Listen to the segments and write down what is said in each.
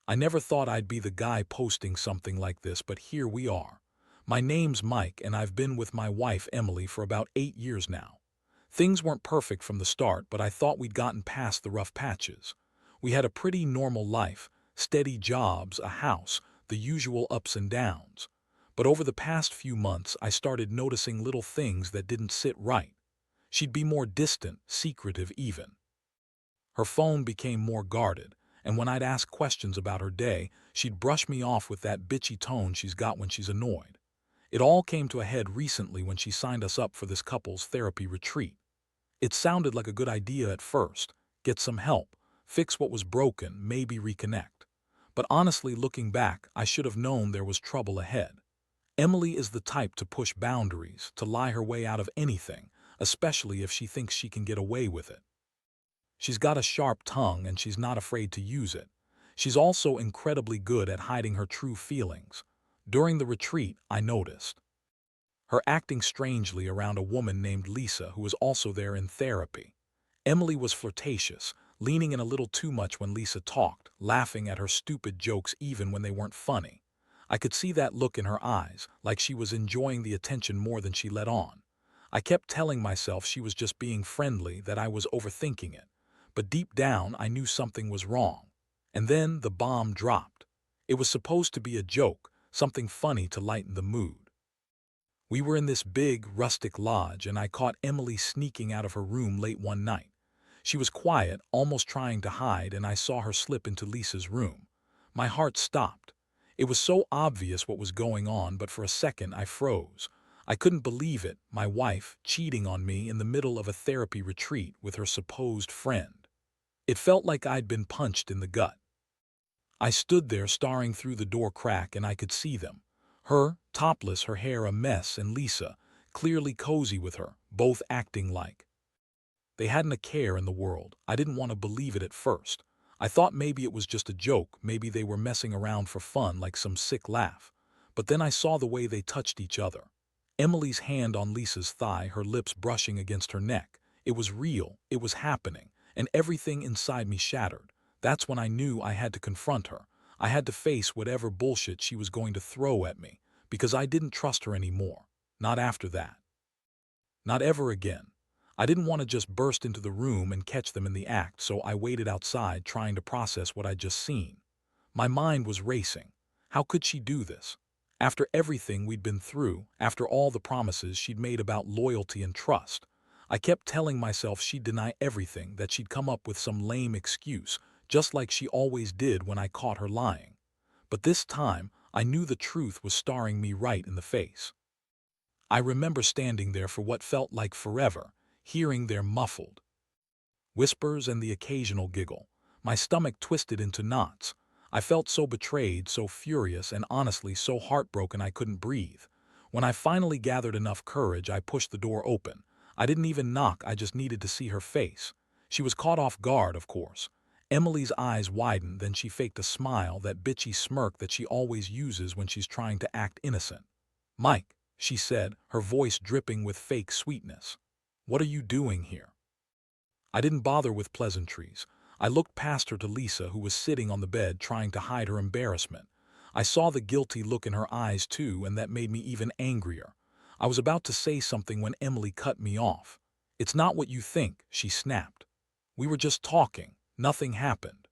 I never thought I'd be the guy posting something like this, but here we are. My name's Mike, and I've been with my wife Emily for about 8 years now. Things weren't perfect from the start, but I thought we'd gotten past the rough patches. We had a pretty normal life, steady jobs, a house, the usual ups and downs. But over the past few months, I started noticing little things that didn't sit right. She'd be more distant, secretive even. Her phone became more guarded, and when I'd ask questions about her day, she'd brush me off with that bitchy tone she's got when she's annoyed. It all came to a head recently when she signed us up for this couple's therapy retreat. It sounded like a good idea at first: get some help, fix what was broken, maybe reconnect. But honestly, looking back, I should have known there was trouble ahead. Emily is the type to push boundaries, to lie her way out of anything, especially if she thinks she can get away with it. She's got a sharp tongue and she's not afraid to use it. She's also incredibly good at hiding her true feelings. During the retreat, I noticed her acting strangely around a woman named Lisa who was also there in therapy. Emily was flirtatious, leaning in a little too much when Lisa talked, laughing at her stupid jokes even when they weren't funny. I could see that look in her eyes, like she was enjoying the attention more than she let on. I kept telling myself she was just being friendly, that I was overthinking it. But deep down, I knew something was wrong. And then the bomb dropped. It was supposed to be a joke, something funny to lighten the mood. We were in this big, rustic lodge, and I caught Emily sneaking out of her room late one night. She was quiet, almost trying to hide, and I saw her slip into Lisa's room. My heart stopped. It was so obvious what was going on, but for a second I froze. I couldn't believe it, my wife cheating on me in the middle of a therapy retreat with her supposed friend. It felt like I'd been punched in the gut. I stood there staring through the door crack, and I could see them. Her, topless, her hair a mess, and Lisa, clearly cozy with her, both acting like they hadn't a care in the world. I didn't want to believe it at first. I thought maybe it was just a joke, maybe they were messing around for fun like some sick laugh. But then I saw the way they touched each other. Emily's hand on Lisa's thigh, her lips brushing against her neck. It was real, it was happening, and everything inside me shattered. That's when I knew I had to confront her. I had to face whatever bullshit she was going to throw at me, because I didn't trust her anymore. Not after that. Not ever again. I didn't want to just burst into the room and catch them in the act, so I waited outside trying to process what I'd just seen. My mind was racing. How could she do this? After everything we'd been through, after all the promises she'd made about loyalty and trust, I kept telling myself she'd deny everything, that she'd come up with some lame excuse, just like she always did when I caught her lying. But this time, I knew the truth was staring me right in the face. I remember standing there for what felt like forever, hearing their muffled whispers and the occasional giggle. My stomach twisted into knots. I felt so betrayed, so furious, and honestly so heartbroken I couldn't breathe. When I finally gathered enough courage, I pushed the door open. I didn't even knock, I just needed to see her face. She was caught off guard, of course. Emily's eyes widened, then she faked a smile, that bitchy smirk that she always uses when she's trying to act innocent. "Mike," she said, her voice dripping with fake sweetness. "What are you doing here?" I didn't bother with pleasantries. I looked past her to Lisa, who was sitting on the bed trying to hide her embarrassment. I saw the guilty look in her eyes too, and that made me even angrier. I was about to say something when Emily cut me off. "It's not what you think," she snapped. "We were just talking. Nothing happened."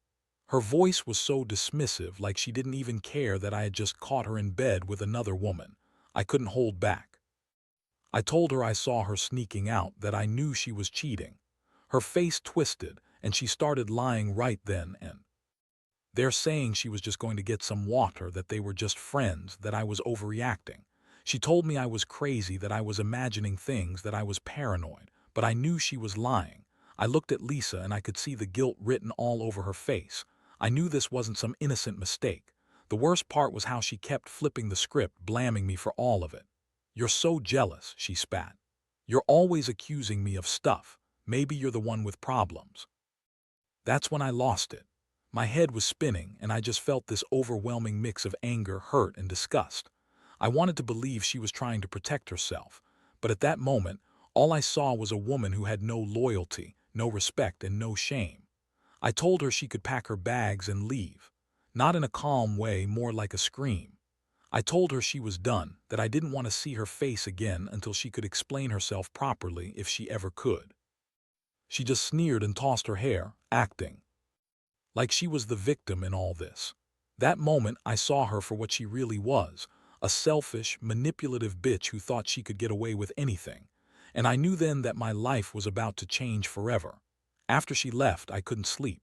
Her voice was so dismissive, like she didn't even care that I had just caught her in bed with another woman. I couldn't hold back. I told her I saw her sneaking out, that I knew she was cheating. Her face twisted, and she started lying right then and there, saying she was just going to get some water, that they were just friends, that I was overreacting. She told me I was crazy, that I was imagining things, that I was paranoid, but I knew she was lying. I looked at Lisa and I could see the guilt written all over her face. I knew this wasn't some innocent mistake. The worst part was how she kept flipping the script, blaming me for all of it. "You're so jealous," she spat. "You're always accusing me of stuff. Maybe you're the one with problems." That's when I lost it. My head was spinning, and I just felt this overwhelming mix of anger, hurt, and disgust. I wanted to believe she was trying to protect herself, but at that moment, all I saw was a woman who had no loyalty, no respect, and no shame. I told her she could pack her bags and leave. not in a calm way, more like a scream. I told her she was done, that I didn't want to see her face again until she could explain herself properly if she ever could. She just sneered and tossed her hair, acting like she was the victim in all this. That moment I saw her for what she really was, a selfish, manipulative bitch who thought she could get away with anything. And I knew then that my life was about to change forever. After she left, I couldn't sleep.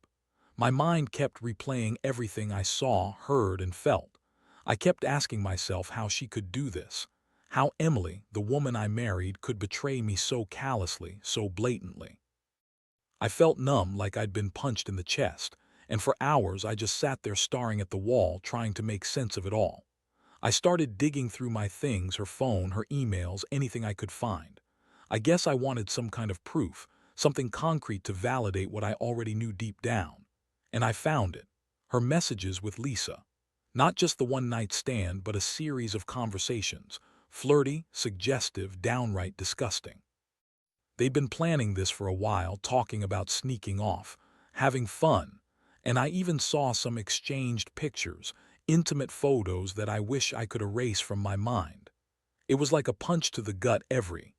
My mind kept replaying everything I saw, heard, and felt. I kept asking myself how she could do this. How Emily, the woman I married, could betray me so callously, so blatantly. I felt numb, like I'd been punched in the chest, and for hours I just sat there staring at the wall, trying to make sense of it all. I started digging through my things, her phone, her emails, anything I could find. I guess I wanted some kind of proof, something concrete to validate what I already knew deep down. And I found it. Her messages with Lisa. Not just the one-night stand, but a series of conversations. Flirty, suggestive, downright disgusting. They'd been planning this for a while, talking about sneaking off, having fun, and I even saw some exchanged pictures, intimate photos that I wish I could erase from my mind. It was like a punch to the gut every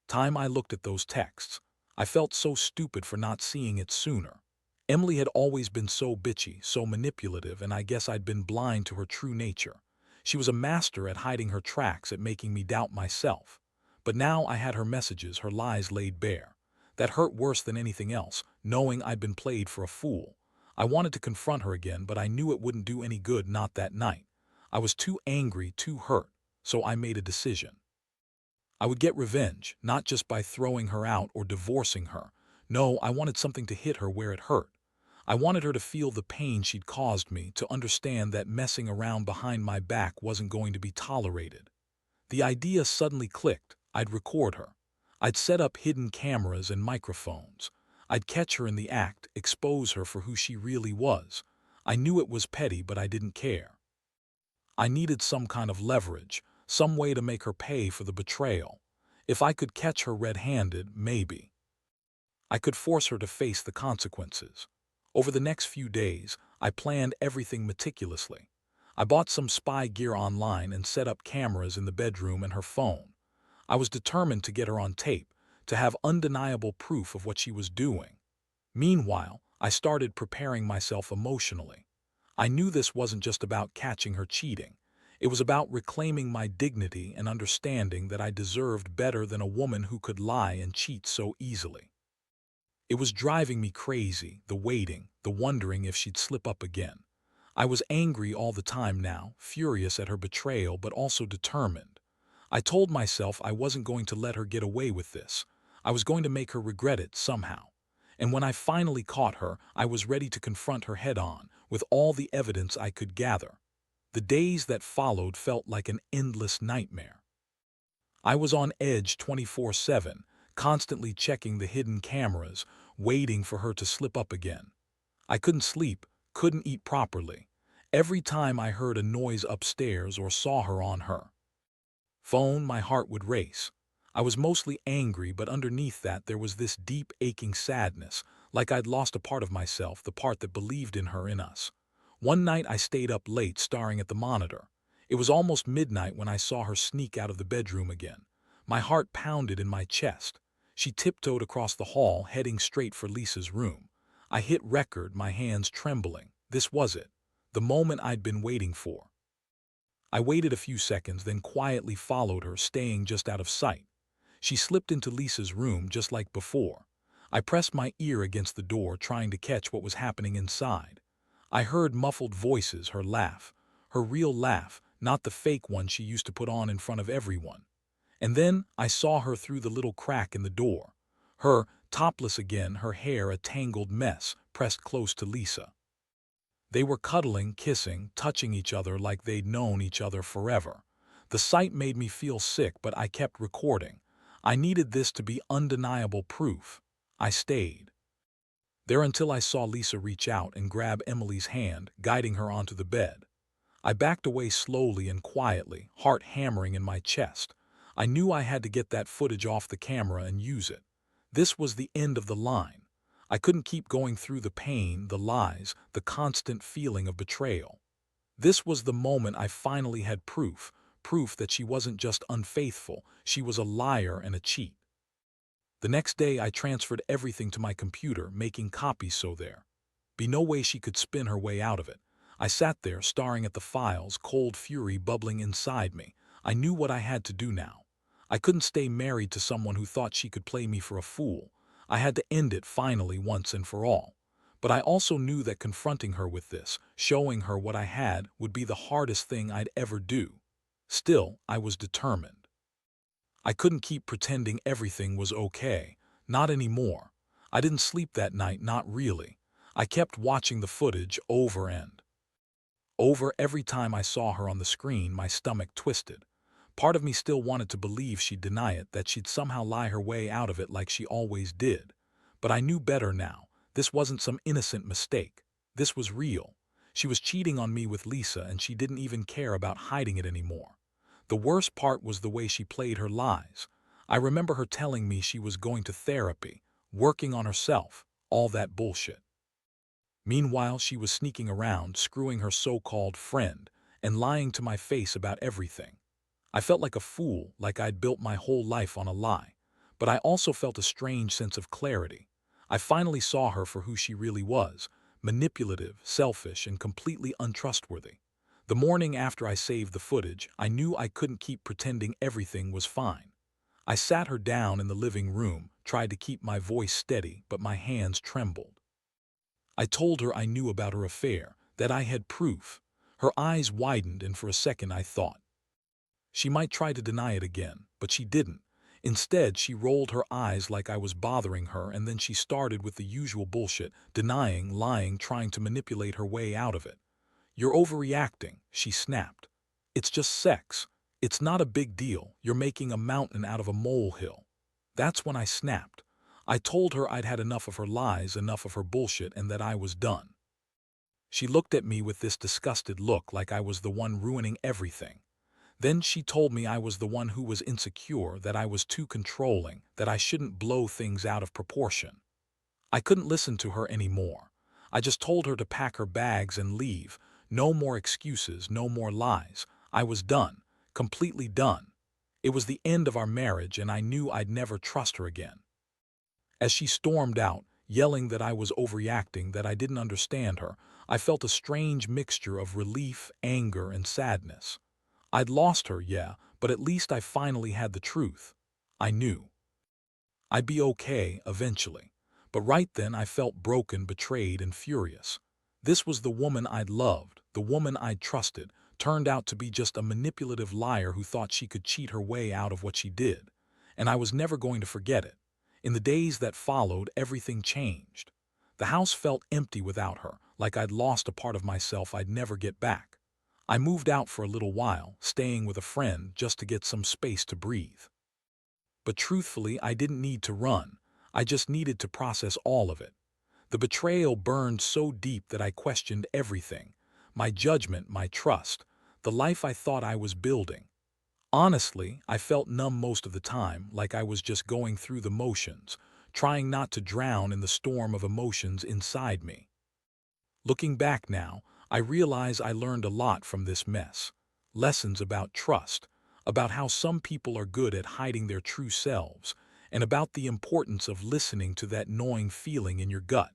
time I looked at those texts. I felt so stupid for not seeing it sooner. Emily had always been so bitchy, so manipulative, and I guess I'd been blind to her true nature. She was a master at hiding her tracks, at making me doubt myself. But now I had her messages, her lies laid bare. That hurt worse than anything else, knowing I'd been played for a fool. I wanted to confront her again, but I knew it wouldn't do any good, not that night. I was too angry, too hurt, so I made a decision. I would get revenge, not just by throwing her out or divorcing her. No, I wanted something to hit her where it hurt. I wanted her to feel the pain she'd caused me, to understand that messing around behind my back wasn't going to be tolerated. The idea suddenly clicked. I'd record her. I'd set up hidden cameras and microphones. I'd catch her in the act, expose her for who she really was. I knew it was petty, but I didn't care. I needed some kind of leverage, some way to make her pay for the betrayal. If I could catch her red-handed, maybe I could force her to face the consequences. Over the next few days, I planned everything meticulously. I bought some spy gear online and set up cameras in the bedroom and her phone. I was determined to get her on tape, to have undeniable proof of what she was doing. Meanwhile, I started preparing myself emotionally. I knew this wasn't just about catching her cheating. It was about reclaiming my dignity and understanding that I deserved better than a woman who could lie and cheat so easily. It was driving me crazy, the waiting, the wondering if she'd slip up again. I was angry all the time now, furious at her betrayal, but also determined. I told myself I wasn't going to let her get away with this. I was going to make her regret it somehow. And when I finally caught her, I was ready to confront her head-on, with all the evidence I could gather. The days that followed felt like an endless nightmare. I was on edge 24/7, constantly checking the hidden cameras, waiting for her to slip up again. I couldn't sleep, couldn't eat properly. Every time I heard a noise upstairs or saw her on her phone, my heart would race. I was mostly angry, but underneath that there was this deep, aching sadness, like I'd lost a part of myself, the part that believed in her, in us. One night I stayed up late staring at the monitor. It was almost midnight when I saw her sneak out of the bedroom again. My heart pounded in my chest. She tiptoed across the hall, heading straight for Lisa's room. I hit record, my hands trembling. This was it, the moment I'd been waiting for. I waited a few seconds, then quietly followed her, staying just out of sight. She slipped into Lisa's room just like before. I pressed my ear against the door, trying to catch what was happening inside. I heard muffled voices, her laugh, her real laugh, not the fake one she used to put on in front of everyone. And then I saw her through the little crack in the door. Her, topless again, her hair a tangled mess, pressed close to Lisa. They were cuddling, kissing, touching each other like they'd known each other forever. The sight made me feel sick, but I kept recording. I needed this to be undeniable proof. I stayed there until I saw Lisa reach out and grab Emily's hand, guiding her onto the bed. I backed away slowly and quietly, heart hammering in my chest. I knew I had to get that footage off the camera and use it. This was the end of the line. I couldn't keep going through the pain, the lies, the constant feeling of betrayal. This was the moment I finally had proof that she wasn't just unfaithful, she was a liar and a cheat. The next day I transferred everything to my computer, making copies so there be no way she could spin her way out of it. I sat there staring at the files, cold fury bubbling inside me. I knew what I had to do now. I couldn't stay married to someone who thought she could play me for a fool. I had to end it finally once and for all. But I also knew that confronting her with this, showing her what I had, would be the hardest thing I'd ever do. Still, I was determined. I couldn't keep pretending everything was okay. Not anymore. I didn't sleep that night, not really. I kept watching the footage over and over. Every time I saw her on the screen, my stomach twisted. Part of me still wanted to believe she'd deny it, that she'd somehow lie her way out of it like she always did. But I knew better now. This wasn't some innocent mistake. This was real. She was cheating on me with Lisa, and she didn't even care about hiding it anymore. The worst part was the way she played her lies. I remember her telling me she was going to therapy, working on herself, all that bullshit. Meanwhile, she was sneaking around, screwing her so-called friend, and lying to my face about everything. I felt like a fool, like I'd built my whole life on a lie. But I also felt a strange sense of clarity. I finally saw her for who she really was: manipulative, selfish, and completely untrustworthy. The morning after I saved the footage, I knew I couldn't keep pretending everything was fine. I sat her down in the living room, tried to keep my voice steady, but my hands trembled. I told her I knew about her affair, that I had proof. Her eyes widened, and for a second I thought she might try to deny it again, but she didn't. Instead, she rolled her eyes like I was bothering her, and then she started with the usual bullshit, denying, lying, trying to manipulate her way out of it. "You're overreacting," she snapped. "It's just sex. It's not a big deal. You're making a mountain out of a molehill." That's when I snapped. I told her I'd had enough of her lies, enough of her bullshit, and that I was done. She looked at me with this disgusted look, like I was the one ruining everything. Then she told me I was the one who was insecure, that I was too controlling, that I shouldn't blow things out of proportion. I couldn't listen to her anymore. I just told her to pack her bags and leave. No more excuses, no more lies. I was done, completely done. It was the end of our marriage, and I knew I'd never trust her again. As she stormed out, yelling that I was overreacting, that I didn't understand her, I felt a strange mixture of relief, anger, and sadness. I'd lost her, yeah, but at least I finally had the truth. I knew I'd be okay eventually. But right then I felt broken, betrayed, and furious. This was the woman I'd loved, the woman I'd trusted, turned out to be just a manipulative liar who thought she could cheat her way out of what she did. And I was never going to forget it. In the days that followed, everything changed. The house felt empty without her, like I'd lost a part of myself I'd never get back. I moved out for a little while, staying with a friend just to get some space to breathe. But truthfully, I didn't need to run. I just needed to process all of it. The betrayal burned so deep that I questioned everything: my judgment, my trust, the life I thought I was building. Honestly, I felt numb most of the time, like I was just going through the motions, trying not to drown in the storm of emotions inside me. Looking back now, I realize I learned a lot from this mess. Lessons about trust, about how some people are good at hiding their true selves, and about the importance of listening to that gnawing feeling in your gut.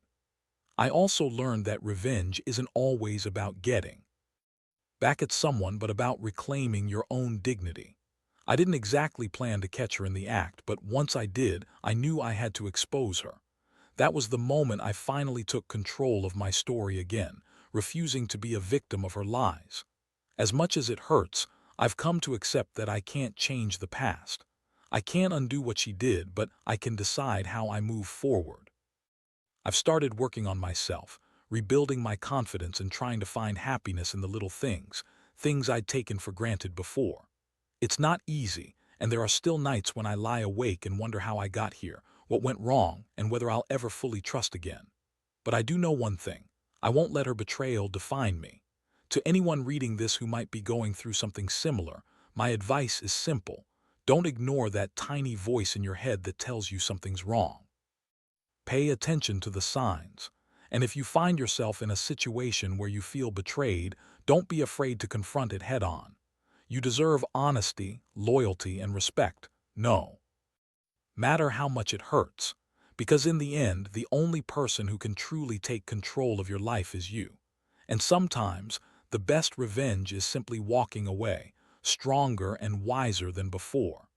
I also learned that revenge isn't always about getting back at someone, but about reclaiming your own dignity. I didn't exactly plan to catch her in the act, but once I did, I knew I had to expose her. That was the moment I finally took control of my story again, refusing to be a victim of her lies. As much as it hurts, I've come to accept that I can't change the past. I can't undo what she did, but I can decide how I move forward. I've started working on myself, rebuilding my confidence and trying to find happiness in the little things, things I'd taken for granted before. It's not easy, and there are still nights when I lie awake and wonder how I got here, what went wrong, and whether I'll ever fully trust again. But I do know one thing: I won't let her betrayal define me. To anyone reading this who might be going through something similar, my advice is simple: don't ignore that tiny voice in your head that tells you something's wrong. Pay attention to the signs. And if you find yourself in a situation where you feel betrayed, don't be afraid to confront it head-on. You deserve honesty, loyalty, and respect. No matter how much it hurts. Because in the end, the only person who can truly take control of your life is you. And sometimes, the best revenge is simply walking away, stronger and wiser than before.